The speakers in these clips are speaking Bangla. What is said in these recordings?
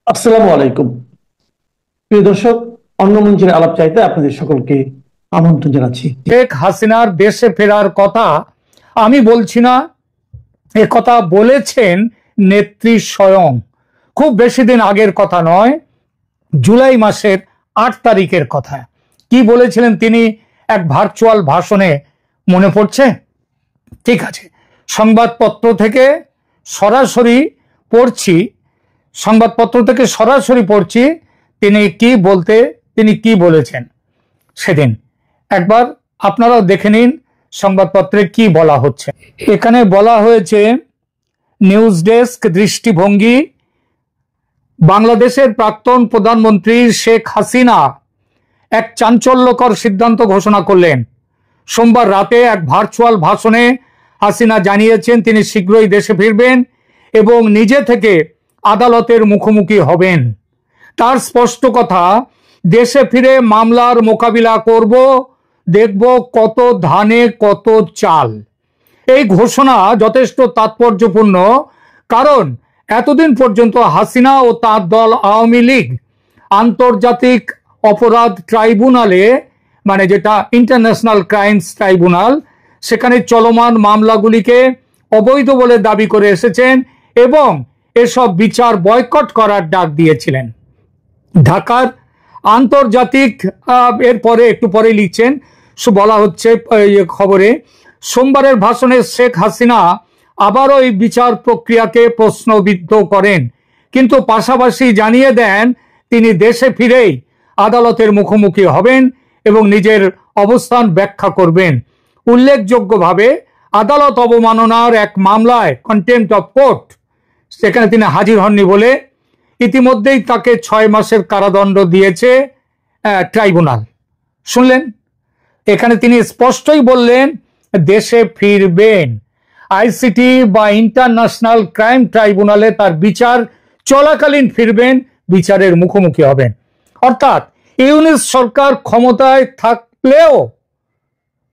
আসসালামু আলাইকুম। প্রিয় দর্শক, অন্য মঞ্চের আলাপ চাইতে আপনাদের সকলকে আমন্ত্রণ জানাচ্ছি। শেখ হাসিনার দেশে ফেরার কথা আমি বলছি না, এ কথা বলেছেন নেত্রী স্বয়ং। খুব বেশি দিন আগের কথা নয়, জুলাই মাসের 8 তারিখের কথা। কি বলেছিলেন তিনি এক ভার্চুয়াল ভাষণে, মনে পড়ছে? ঠিক আছে, সংবাদপত্র থেকে সরাসরি পড়ছি তিনি কি বলেছেন সেদিন। একবার আপনারাও দেখে নিন সংবাদপত্রে কি বলা হচ্ছে। এখানে বলা হয়েছে, নিউজ ডেস্ক দৃষ্টিভঙ্গি। বাংলাদেশের প্রাক্তন প্রধানমন্ত্রী শেখ হাসিনা এক চাঞ্চল্যকর সিদ্ধান্ত ঘোষণা করলেন। সোমবার রাতে এক ভার্চুয়াল ভাষণে হাসিনা জানিয়েছেন তিনি শীঘ্রই দেশে ফিরবেন এবং নিজে থেকে আদালতের মুখোমুখি হবেন। তার স্পষ্ট কথা, দেশে ফিরে মামলার মোকাবিলা করব, দেখব কত ধানে কত চাল। এই ঘোষণা যথেষ্ট তাৎপর্যপূর্ণ, কারণ এতদিন পর্যন্ত হাসিনা ও তার দল আওয়ামী লীগ আন্তর্জাতিক অপরাধ ট্রাইব্যুনালে, মানে যেটা ইন্টারন্যাশনাল ক্রাইমস ট্রাইব্যুনাল, সেখানে চলমান মামলাগুলিকে অবৈধ বলে দাবি করে এসেছেন এবং এসব বিচার বয়কট করার ডাক দিয়েছিলেন। ঢাকার আন্তর্জাতিক এরপরে একটু পরে লিখছেন, বলা হচ্ছে খবরে, সোমবারের ভাষণে শেখ হাসিনা আবারও এই বিচার প্রক্রিয়াকে প্রশ্নবিদ্ধ করেন, কিন্তু পাশাপাশি জানিয়ে দেন তিনি দেশে ফিরেই আদালতের মুখোমুখি হবেন এবং নিজের অবস্থান ব্যাখ্যা করবেন। উল্লেখযোগ্যভাবে আদালত অবমাননার এক মামলায়, কন্টেম্পট অফ কোর্ট, সেখানে তিনি হাজির হননি বলে ইতিমধ্যেই তাকে 6 মাসের কারাদণ্ড দিয়েছে ট্রাইব্যুনাল। শুনলেন, এখানে তিনি স্পষ্টই বললেন দেশে ফিরবেন। আইসিটি বা ইন্টারন্যাশনাল ক্রাইম ট্রাইব্যুনালে তার বিচার চলাকালীন ফিরবেন, বিচারের মুখোমুখি হবেন। অর্থাৎ ইউনূস সরকার ক্ষমতায় থাকলেও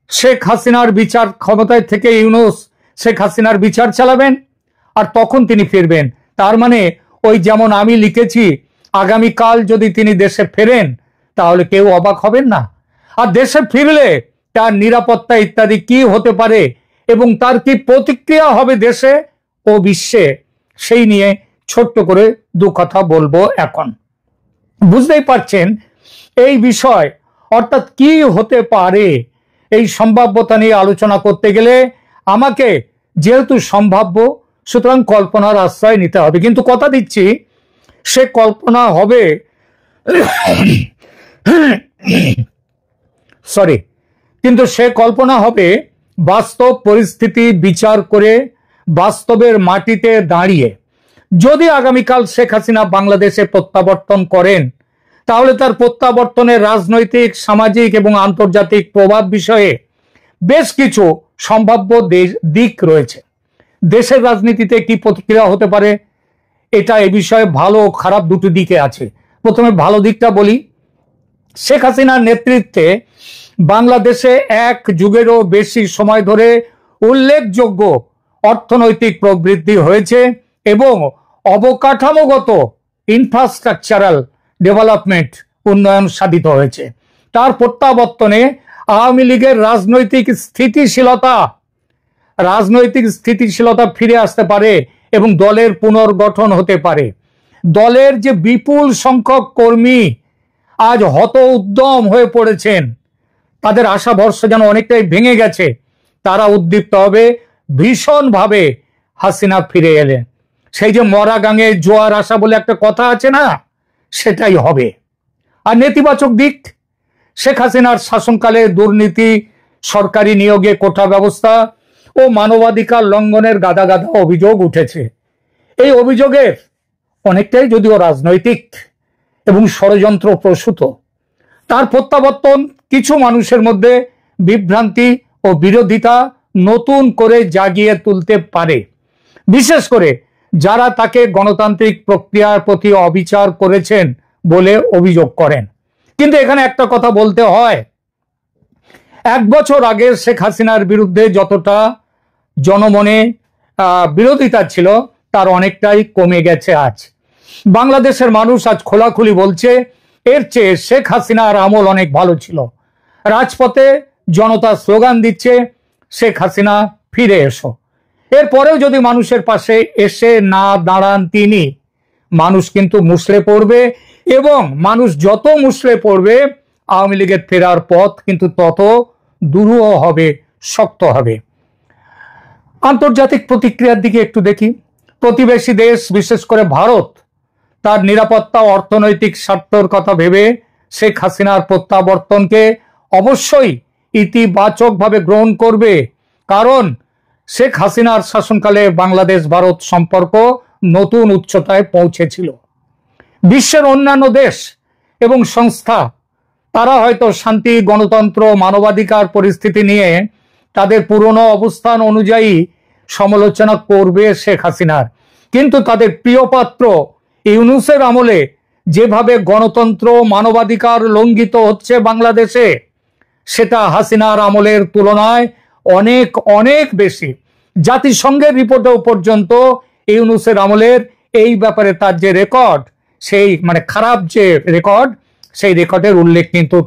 শেখ হাসিনার বিচার, ক্ষমতায় থেকে ইউনূস শেখ হাসিনার বিচার চালাবেন আর তখন তিনি ফিরবেন। তার মানে ওই যেমন আমি লিখেছি, আগামীকাল যদি তিনি দেশে ফেরেন তাহলে কেউ অবাক হবেন না। আর দেশে ফিরলে তার নিরাপত্তা ইত্যাদি কি হতে পারে এবং তার কি প্রতিক্রিয়া হবে দেশে ও বিশ্বে, সেই নিয়ে ছোট্ট করে দু কথা বলবো। এখন বুঝতেই পারছেন এই বিষয়, অর্থাৎ কি হতে পারে, এই সম্ভাব্যতা নিয়ে আলোচনা করতে গেলে আমাকে যেহেতু সম্ভাব্য, সুতরাং কল্পনার আশ্রয় নিতে হবে। কিন্তু কথা দিচ্ছি, সে কল্পনা হবে কিন্তু সে কল্পনা হবে বাস্তব পরিস্থিতি বিচার করে, বাস্তবের মাটিতে দাঁড়িয়ে। যদি আগামীকাল শেখ হাসিনা বাংলাদেশে প্রত্যাবর্তন করেন, তাহলে তার প্রত্যাবর্তনের রাজনৈতিক, সামাজিক এবং আন্তর্জাতিক প্রভাব বিষয়ে বেশ কিছু সম্ভাব্য দিক রয়েছে। দেশের রাজনীতিতে কি প্রতিক্রিয়া হতে পারে, এটা এ বিষয়ে ভালো ও খারাপ দুটো দিকে আছে। প্রথমে ভালো দিকটা বলি। শেখ হাসিনার নেতৃত্বে বাংলাদেশে এক যুগেরও বেশি সময় ধরে উল্লেখযোগ্য অর্থনৈতিক প্রবৃদ্ধি হয়েছে এবং অবকাঠামোগত ইনফ্রাস্ট্রাকচারাল ডেভেলপমেন্ট, উন্নয়ন সাধিত হয়েছে। তার প্রত্যাবর্তনে আওয়ামী লীগের রাজনৈতিক স্থিতিশীলতা ফিরে আসতে পারে এবং দলের পুনর্গঠন হতে পারে। দলের যে বিপুল সংখ্যক কর্মী আজ হত উদ্যম হয়ে পড়েছেন, তাদের আশা ভরসা যেন অনেকটাই ভেঙে গেছে, তারা উদ্দীপ্ত হবে ভীষণভাবে হাসিনা ফিরে এলে। সেই যে মরা গাঙে জোয়ার আসা বলে একটা কথা আছে না, সেটাই হবে। আর নেতিবাচক দিক, শেখ হাসিনার শাসনকালে দুর্নীতি, সরকারি নিয়োগে কোটা ব্যবস্থা ও মানবাধিকার লঙ্ঘনের গাদা গাদা অভিযোগ উঠেছে। এই অভিযোগের অনেকটাই যদিও রাজনৈতিক এবং ষড়যন্ত্র প্রসূত। তার প্রত্যাবর্তন কিছু মানুষের মধ্যে বিভ্রান্তি ও বিরোধিতা নতুন করে জাগিয়ে তুলতে পারে, বিশেষ করে যারা তাকে গণতান্ত্রিক প্রক্রিয়ার প্রতি অবিচার করেছেন বলে অভিযোগ করেন। কিন্তু এখানে একটা কথা বলতে হয়, 1 বছর আগে শেখ হাসিনার বিরুদ্ধে যতটা জনমনে বিরোধিতা ছিল তার অনেকটাই কমে গেছে আজ। বাংলাদেশের মানুষ আজ খোলাখুলি বলছে এর চেয়ে শেখ হাসিনার আমল অনেক ভালো ছিল। রাজপথে জনতা স্লোগান দিচ্ছে শেখ হাসিনা ফিরে এসো। এরপরেও যদি মানুষের পাশে এসে না দাঁড়ান তিনি, মানুষ কিন্তু মুষড়ে পড়বে, এবং মানুষ যত মুষড়ে পড়বে আওয়ামী লীগের ফেরার পথ কিন্তু তত দুরূহ হবে, শক্ত হবে। আন্তর্জাতিক প্রতিক্রিয়ার দিকে একটু দেখি। প্রতিবেশী দেশ বিশেষ করে ভারত তার নিরাপত্তা অর্থনৈতিক স্বার্থের কথা ভেবে শেখ হাসিনার প্রত্যাবর্তনকে অবশ্যই ইতিবাচকভাবে গ্রহণ করবে, কারণ শেখ হাসিনার শাসনকালে বাংলাদেশ ভারত সম্পর্ক নতুন উচ্চতায় পৌঁছেছিল। বিশ্বের অন্যান্য দেশ এবং সংস্থা তারা হয়তো শান্তি, গণতন্ত্র, মানবাধিকার পরিস্থিতি নিয়ে তাদের পুরনো অবস্থান অনুযায়ী সমালোচনা করবে শেখ হাসিনার, কিন্তু তাদের প্রিয় পাত্র ইউনূসের আমলে যেভাবে গণতন্ত্র, মানবাধিকার লঙ্ঘিত হচ্ছে বাংলাদেশে, সেটা হাসিনার আমলের তুলনায় অনেক অনেক বেশি। জাতিসংঘের রিপোর্টেও পর্যন্ত ইউনূসের আমলের এই ব্যাপারে তার যে রেকর্ড, সেই খারাপ যে রেকর্ড, সেই রেকর্ডের উল্লেখ কিন্তু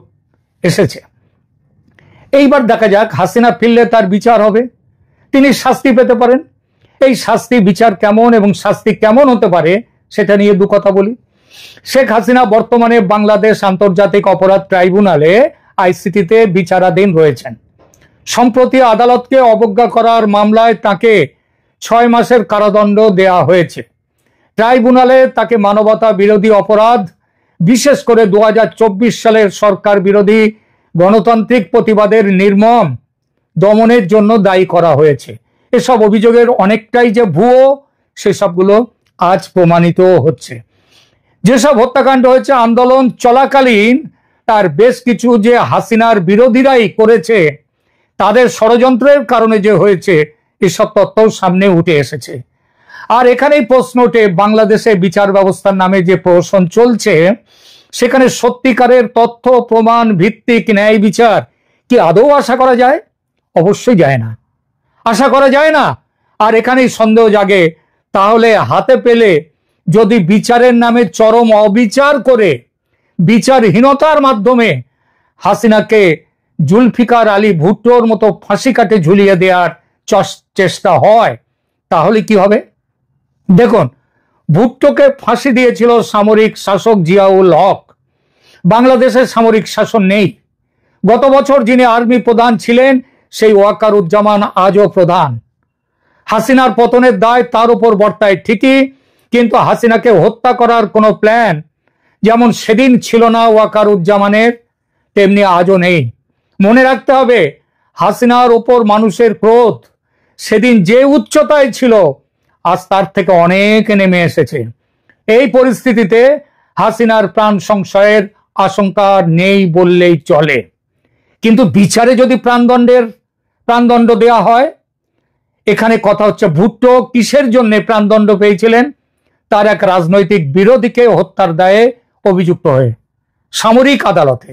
এসেছে। এইবার দেখা যাক হাসিনা ফিরলে তার বিচার হবে, তিনি শাস্তি পেতে পারেন। এই শাস্তি বিচার কেমন এবং শাস্তি কেমন হতে পারে সেটা নিয়ে দু কথা বলি। শেখ হাসিনা বর্তমানে বাংলাদেশ আন্তর্জাতিক অপরাধ ট্রাইব্যুনালে আইসিটিতে বিচারাধীন রয়েছেন। সম্প্রতি আদালতকে অবজ্ঞা করার মামলায় তাকে 6 মাসের কারাদণ্ড দেয়া হয়েছে। ট্রাইব্যুনালে তাকে মানবতা বিরোধী অপরাধ, বিশেষ করে 2024 সালের সরকার বিরোধী গণতান্ত্রিক প্রতিবাদের নির্মম দমনের জন্য দায়ী করা হয়েছে। এসব অভিযোগের অনেকটাই যে ভুয়ো সেসবগুলো আজ প্রমাণিত হচ্ছে। যেসব হত্যাকাণ্ড হয়েছে আন্দোলন চলাকালীন, তার বেশ কিছু যে হাসিনার বিরোধীরাই করেছে, তাদের ষড়যন্ত্রের কারণে যে হয়েছে, এসব তথ্য সামনে উঠে এসেছে। আর এখানেই প্রশ্ন ওঠে, বাংলাদেশে বিচার ব্যবস্থার নামে যে প্রহসন চলছে, সেখানে সত্যিকারের তথ্য প্রমাণ ভিত্তিক ন্যায় বিচার কি আদৌ আশা করা যায়? অবশ্যই যায় না, আশা করা যায় না। আর এখানেই সন্দেহ জাগে, তাহলে হাতে পেলে যদি বিচারের নামে চরম অবিচার করে বিচারহীনতার মাধ্যমে হাসিনাকে জুলফিকার আলী ভুট্টোর মতো ফাঁসি কাটে ঝুলিয়ে দেওয়ার চেষ্টা হয়, তাহলে কি হবে? দেখুন, ভুট্টোকে ফাঁসি দিয়েছিল সামরিক শাসক জিয়াউল হক। বাংলাদেশের সামরিক শাসন নেই। গত বছর যিনি আর্মি প্রধান ছিলেন, সেই ওয়াকারুজ্জামান আজও প্রধান। হাসিনার পতনের দায় তার উপর বর্তায় ঠিকই, কিন্তু হাসিনাকে হত্যা করার কোনো প্ল্যান যেমন সেদিন ছিল না ওয়াকারুজ্জামানের, তেমনি আজও নেই। মনে রাখতে হবে, হাসিনার উপর মানুষের ক্রোধ সেদিন যে উচ্চতায় ছিল, আজ তার থেকে অনেক নেমে এসেছে। এই পরিস্থিতিতে হাসিনার প্রাণ সংশয়ের আশঙ্কা নেই বললেই চলে। কিন্তু বিচারে যদি প্রাণদণ্ড দেওয়া হয়, এখানে কথা হচ্ছে ভুট্টো কিসের জন্য প্রাণদণ্ড পেয়েছিলেন? তার এক রাজনৈতিক বিরোধীকে হত্যার দায়ে অভিযুক্ত হয়ে সামরিক আদালতে।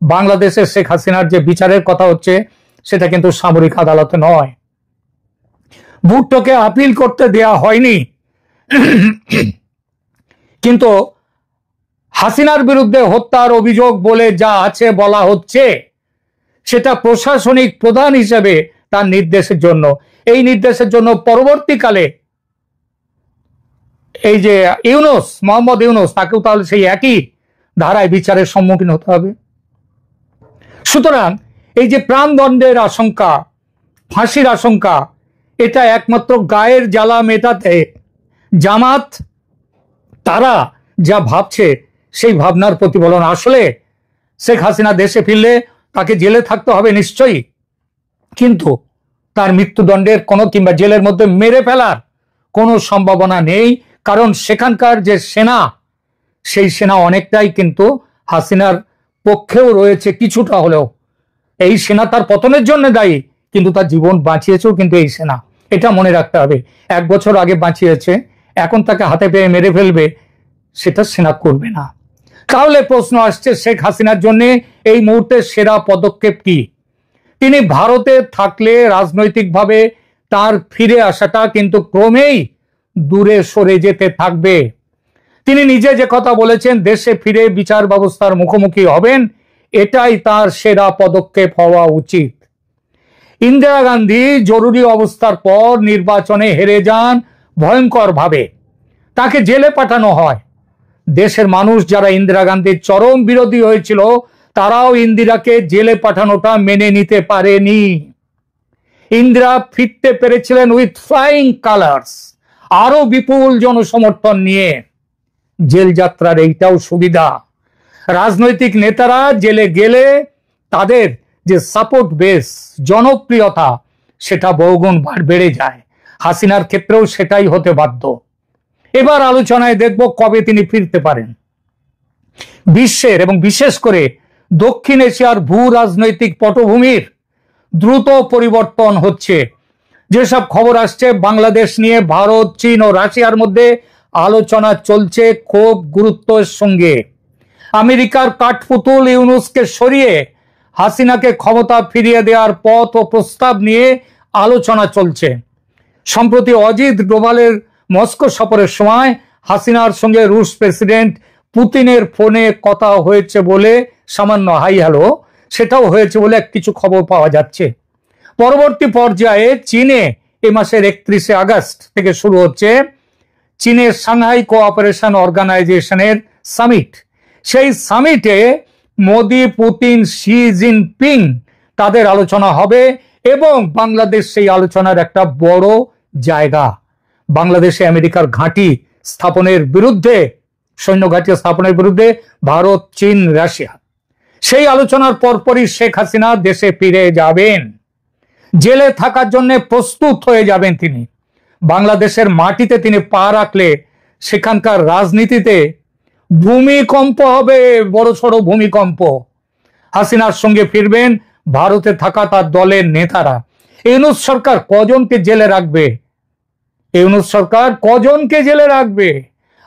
বাংলাদেশের শেখ হাসিনার যে বিচারের কথা হচ্ছে, সেটা কিন্তু সামরিক আদালতে নয়। ভুট্টোকে আপিল করতে দেয়া হয়নি, কিন্তু হাসিনার বিরুদ্ধে হত্যার অভিযোগ বলে যা আছে বলা হচ্ছে, সেটা প্রশাসনিক প্রধান হিসেবে তার নির্দেশের জন্য, এই নির্দেশের জন্য পরবর্তীকালে এই যে মোহাম্মদ ইউনূস, তাকেও তাহলে সেই একই ধারায় বিচারের সম্মুখীন হতে হবে। সুতরাং এই যে প্রাণদণ্ডের আশঙ্কা, ফাঁসির আশঙ্কা, এটা একমাত্র গায়ের জ্বালা মেটাতে জামাত তারা যা ভাবছে, সেই ভাবনার প্রতিফলন। আসলে শেখ হাসিনা দেশে ফিরলে তাকে জেলে থাকতে হবে নিশ্চয়ই, কিন্তু তার মৃত্যুদণ্ডের কোনো কিংবা জেলের মধ্যে মেরে ফেলার কোনো সম্ভাবনা নেই, কারণ সেখানকার যে সেনা, সেই সেনা অনেকটাই কিন্তু হাসিনার পক্ষেও রয়েছে কিছুটা হলেও। এই সেনা তার পতনের জন্য দায়ী, কিন্তু তার জীবন বাঁচিয়েছেও কিন্তু এই সেনা, এটা মনে রাখতে হবে। 1 বছর আগে বাঁচিয়েছে, এখন তাকে হাতে পেয়ে মেরে ফেলবে, সেটা সেনা করবে না। তাহলে প্রশ্ন আসছে, শেখ হাসিনার জন্য এই মুহূর্তে সেরা পদক্ষেপ কি? তিনি ভারতে থাকলে রাজনৈতিকভাবে তার ফিরে আসাটা কিন্তু ক্রমেই দূরে সরে যেতে থাকবে। তিনি নিজে যে কথা বলেছেন দেশে ফিরে বিচার ব্যবস্থার মুখোমুখি হবেন, এটাই তার সেরা পদক্ষেপ হওয়া উচিত। ইন্দিরা গান্ধী জরুরি অবস্থার পর নির্বাচনে হেরে যান ভয়ঙ্করভাবে, তাকে জেলে পাঠানো হয়। দেশের মানুষ যারা ইন্দিরা গান্ধীর চরম বিরোধী হয়েছিল তারাও ইন্দিরাকে জেলে পাঠানোটা মেনে নিতে পারেনি। ইন্দিরা ফিরতে পেরেছিলেন উইথ ফ্লাইং কালার্স, আরো বিপুল জনসমর্থন নিয়ে। জেল যাত্রার এইটাও সুবিধা, রাজনৈতিক নেতারা জেলে গেলে তাদের যে সাপোর্ট বেস, জনপ্রিয়তা, সেটা বহুগুণ বেড়ে যায়। হাসিনার ক্ষেত্রেও সেটাই হতে বাধ্য। এবার আলোচনায় দেখব কবে তিনি ফিরতে পারেন। বিশ্বের এবং বিশেষ করে দক্ষিণ এশিয়ার ভূ রাজনৈতিক পটভূমির দ্রুত পরিবর্তন হচ্ছে। যেসব খবর আসছে, বাংলাদেশ নিয়ে ভারত, চীন ও রাশিয়ার মধ্যে আলোচনা চলছে খুব গুরুত্বের সঙ্গে। আমেরিকার কাঠপুতুল ইউনূসকে সরিয়ে হাসিনাকে ক্ষমতা ফিরিয়ে দেওয়ার পথ ও প্রস্তাব নিয়ে আলোচনা চলছে। সম্প্রতি অজিত ডোভালের মস্কো সফরের সময় হাসিনার সঙ্গে রুশ প্রেসিডেন্ট পুতিনের ফোনে কথা হয়েছে বলে, সামান্য হাই হ্যালো সেটাও হয়েছে বলে কিছু খবর পাওয়া যাচ্ছে। পরবর্তী পর্যায়ে চীনে এ মাসের 31শে আগস্ট থেকে শুরু হচ্ছে চীনের সাংহাই কোঅপারেশন অর্গানাইজেশনের সামিট। সেই সামিটে মোদি, পুতিন, শি জিনপিং তাদের আলোচনা হবে এবং বাংলাদেশ সেই আলোচনার একটা বড় জায়গা। বাংলাদেশে আমেরিকার ঘাঁটি স্থাপনের বিরুদ্ধে, সৈন্য ঘাঁটি স্থাপনের বিরুদ্ধে ভারত, চীন, রাশিয়া। সেই আলোচনার পরপরই শেখ হাসিনা দেশে ফিরে যাবেন। জেলে থাকার জন্য প্রস্তুত হয়ে যাবেন তিনি। বাংলাদেশের মাটিতে তিনি পা রাখলে সেখানকার রাজনীতিতে ভূমিকম্প হবে, বড়সড় ভূমিকম্প। হাসিনার সঙ্গে ফিরবেন ভারতে থাকা তার দলের নেতারা। ইউনূস সরকার কজনকে জেলে রাখবে? ইউনূস সরকার কজনকে জেলে রাখবে?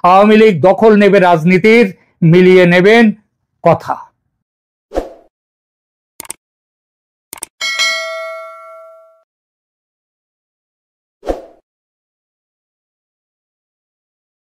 আওয়ামী লীগ দখল নেবে রাজনীতির, মিলিয়ে নেবেন কথা।